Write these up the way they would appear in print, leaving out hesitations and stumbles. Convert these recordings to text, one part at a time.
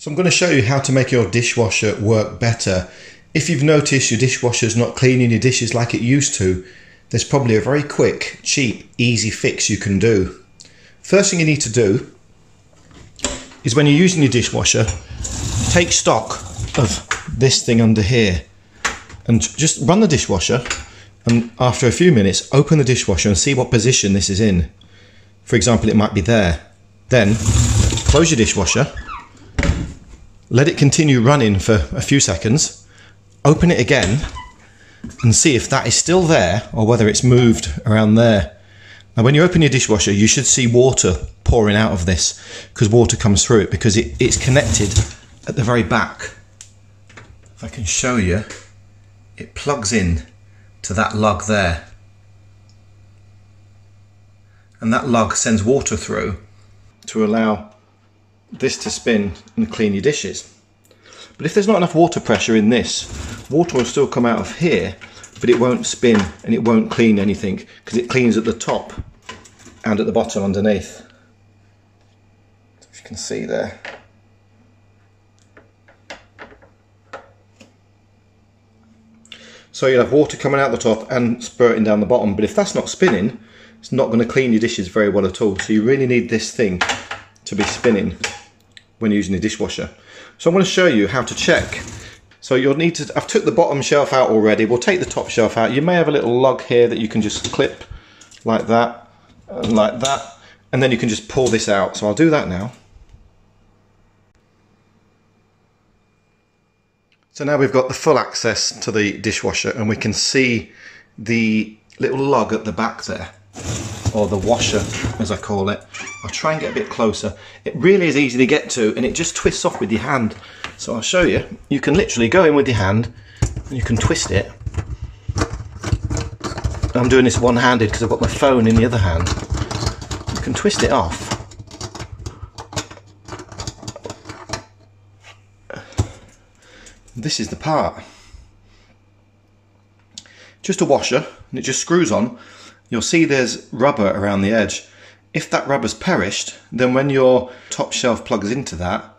So I'm going to show you how to make your dishwasher work better. If you've noticed your dishwasher's not cleaning your dishes like it used to, there's probably a very quick, cheap, easy fix you can do. First thing you need to do is when you're using your dishwasher, take stock of this thing under here and just run the dishwasher, and after a few minutes open the dishwasher and see what position this is in. For example, it might be there. Then close your dishwasher, let it continue running for a few seconds, open it again and see if that is still there or whether it's moved around there. Now when you open your dishwasher, you should see water pouring out of this, because water comes through it because it's connected at the very back. If I can show you, it plugs in to that lug there, and that lug sends water through to allow this to spin and clean your dishes. But if there's not enough water pressure in this, water will still come out of here, but it won't spin and it won't clean anything, because it cleans at the top and at the bottom underneath. As you can see there. So you'll have water coming out the top and spurting down the bottom, but if that's not spinning, it's not going to clean your dishes very well at all. So you really need this thing to be spinning when using the dishwasher. So I'm going to show you how to check. So you'll need to, I've took the bottom shelf out already, we'll take the top shelf out. You may have a little lug here that you can just clip like that and like that, and then you can just pull this out. So I'll do that now. So now we've got the full access to the dishwasher and we can see the little lug at the back there, or the washer as I call it. I'll try and get a bit closer. It really is easy to get to and it just twists off with your hand. So I'll show you. You can literally go in with your hand and you can twist it. I'm doing this one-handed because I've got my phone in the other hand. You can twist it off. This is the part. Just a washer and it just screws on. You'll see there's rubber around the edge. If that rubber's perished, then when your top shelf plugs into that,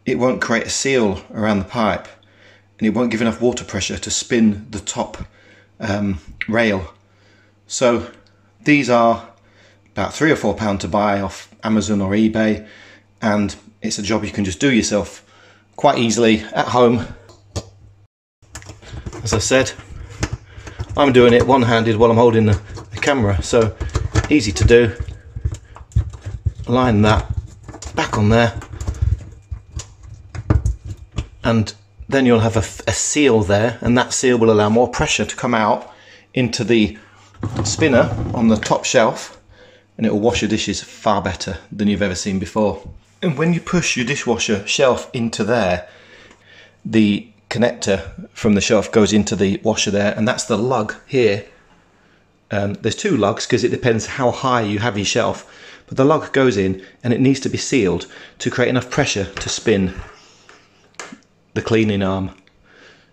it won't create a seal around the pipe and it won't give enough water pressure to spin the top rail. So these are about £3 or £4 to buy off Amazon or eBay, and it's a job you can just do yourself quite easily at home. As I said, I'm doing it one-handed while I'm holding the camera, so easy to do. Line that back on there, and then you'll have a seal there, and that seal will allow more pressure to come out into the spinner on the top shelf, and it will wash your dishes far better than you've ever seen before. And when you push your dishwasher shelf into there, the connector from the shelf goes into the washer there, and that's the lug here. There's two lugs because it depends how high you have your shelf, but the lug goes in and it needs to be sealed to create enough pressure to spin the cleaning arm.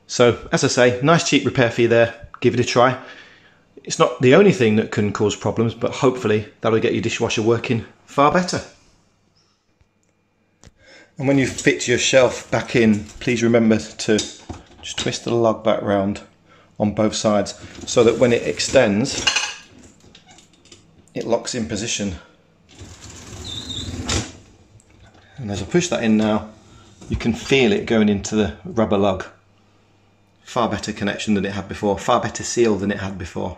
So as I say, nice cheap repair for you there. Give it a try. It's not the only thing that can cause problems, but hopefully that'll get your dishwasher working far better. And when you fit your shelf back in, please remember to just twist the lug back round on both sides so that when it extends, it locks in position. And as I push that in now, you can feel it going into the rubber lug. Far better connection than it had before, far better seal than it had before.